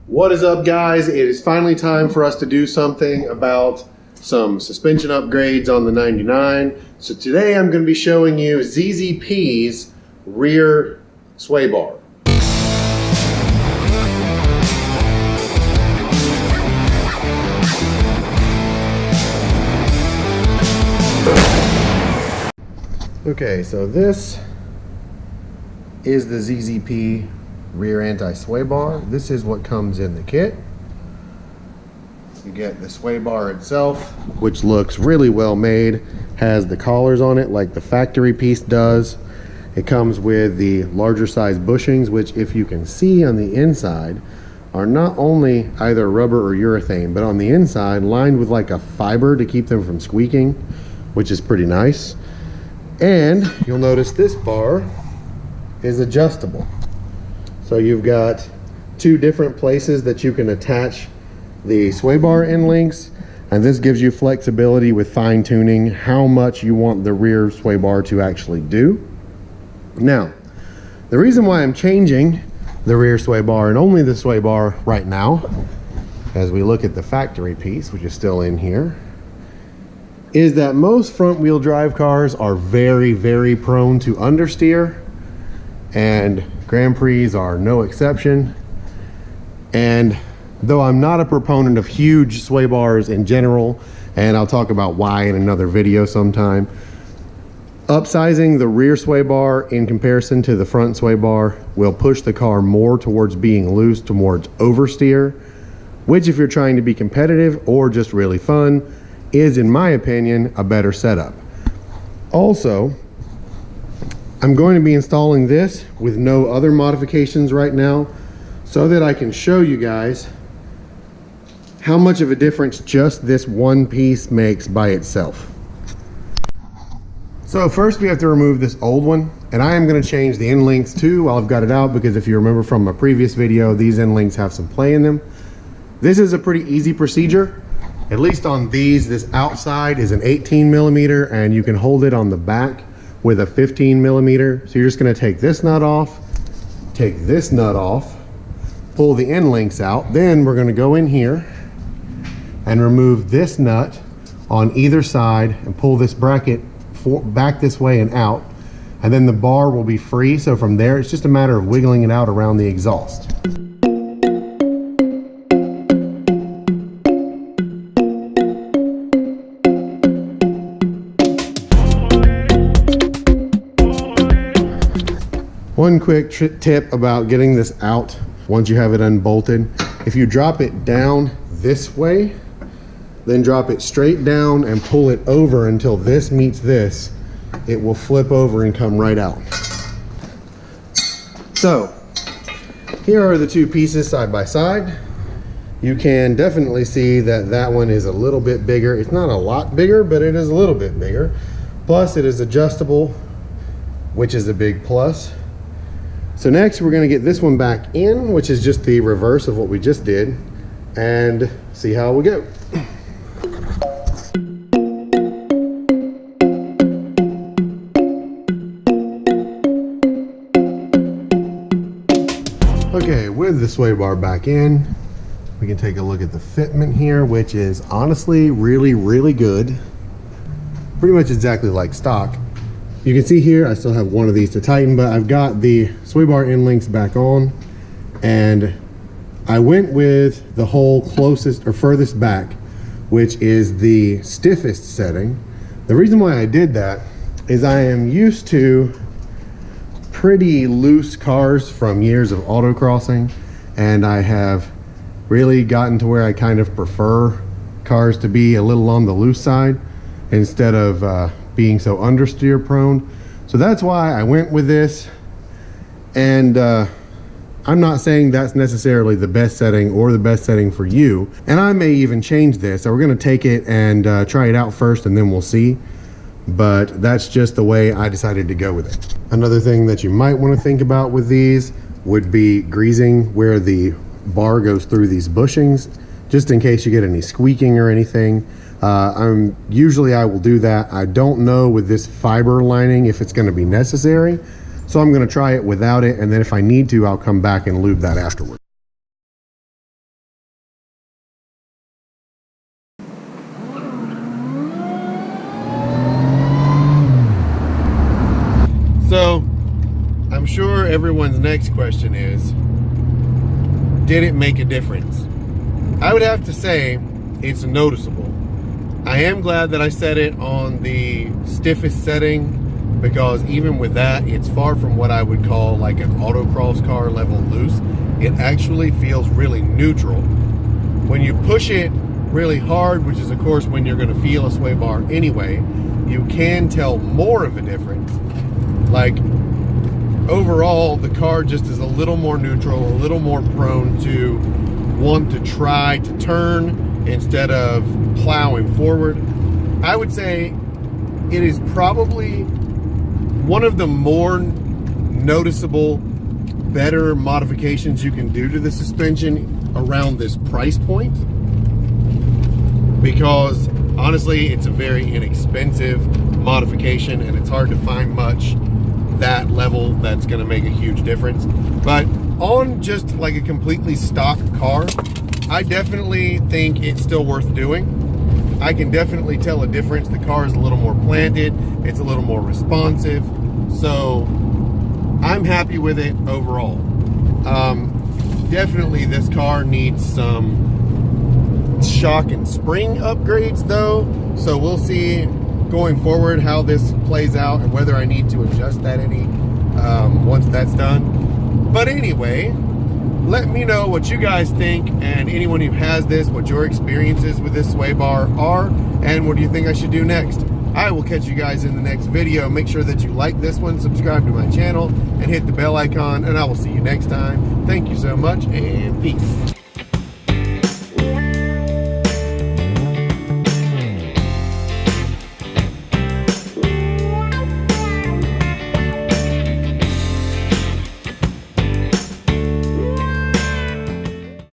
What is up, guys? It is finally time for us to do something about some suspension upgrades on the 99. So today I'm going to be showing you Zzp's rear sway bar. Okay, so this is the Zzp Rear Anti-Sway Bar. This is what comes in the kit. You get the sway bar itself, which looks really well made, has the collars on it like the factory piece does. It comes with the larger size bushings, which, if you can see on the inside, are not only either rubber or urethane, but on the inside lined with like a fiber to keep them from squeaking, which is pretty nice. And you'll notice this bar is adjustable. So you've got two different places that you can attach the sway bar end links, and this gives you flexibility with fine tuning how much you want the rear sway bar to actually do. Now, the reason why I'm changing the rear sway bar and only the sway bar right now, as we look at the factory piece, which is still in here, is that most front wheel drive cars are very, very prone to understeer, and Grand Prix are no exception. And though I'm not a proponent of huge sway bars in general, and I'll talk about why in another video sometime, upsizing the rear sway bar in comparison to the front sway bar will push the car more towards being loose, towards oversteer, which, if you're trying to be competitive or just really fun, is, in my opinion, a better setup. Also, I'm going to be installing this with no other modifications right now, so that I can show you guys how much of a difference just this one piece makes by itself. So first we have to remove this old one, and I am going to change the end links too while I've got it out, because if you remember from a previous video, these end links have some play in them. This is a pretty easy procedure. At least on these, this outside is an 18 millimeter, and you can hold it on the back with a 15 millimeter. So you're just going to take this nut off, take this nut off, pull the end links out. Then we're going to go in here and remove this nut on either side and pull this bracket back this way and out, and then the bar will be free. So from there, it's just a matter of wiggling it out around the exhaust. One quick tip about getting this out once you have it unbolted: if you drop it down this way, then drop it straight down and pull it over until this meets this, it will flip over and come right out. So here are the two pieces side by side. You can definitely see that that one is a little bit bigger. It's not a lot bigger, but it is a little bit bigger. Plus it is adjustable, which is a big plus. So next we're going to get this one back in, which is just the reverse of what we just did, and see how we go. Okay, with the sway bar back in, we can take a look at the fitment here, which is honestly really, really good. Pretty much exactly like stock. You can see here I still have one of these to tighten, but I've got the sway bar end links back on, and I went with the hole closest or furthest back, which is the stiffest setting. The reason why I did that is I am used to pretty loose cars from years of autocrossing, and I have really gotten to where I kind of prefer cars to be a little on the loose side instead of being so understeer prone. So that's why I went with this, and I'm not saying that's necessarily the best setting or the best setting for you, and I may even change this. So we're going to take it and try it out first, and then we'll see. But that's just the way I decided to go with it. Another thing that you might want to think about with these would be greasing where the bar goes through these bushings, just in case you get any squeaking or anything. Usually I will do that. I don't know with this fiber lining if it's going to be necessary, so I'm going to try it without it, and then if I need to, I'll come back and lube that afterwards. everyone's next question is, did it make a difference? I would have to say it's noticeable. I am glad that I set it on the stiffest setting, because even with that, it's far from what I would call like an autocross car level loose. It actually feels really neutral. When you push it really hard, which is of course when you're going to feel a sway bar anyway, you can tell more of a difference. Like overall, the car just is a little more neutral, a little more prone to want to try to turn instead of plowing forward. I would say it is probably one of the more noticeable, better modifications you can do to the suspension around this price point, because honestly it's a very inexpensive modification and it's hard to find much that level that's going to make a huge difference. But on just like a completely stock car, I definitely think it's still worth doing. I can definitely tell a difference. The car is a little more planted, it's a little more responsive, so I'm happy with it overall. Definitely this car needs some shock and spring upgrades though, so we'll see going forward how this plays out and whether I need to adjust that any once that's done. But anyway, let me know what you guys think, and anyone who has this, what your experiences with this sway bar are, and what do you think I should do next. I will catch you guys in the next video. Make sure that you like this one, subscribe to my channel, and hit the bell icon, and I will see you next time. Thank you so much, and peace.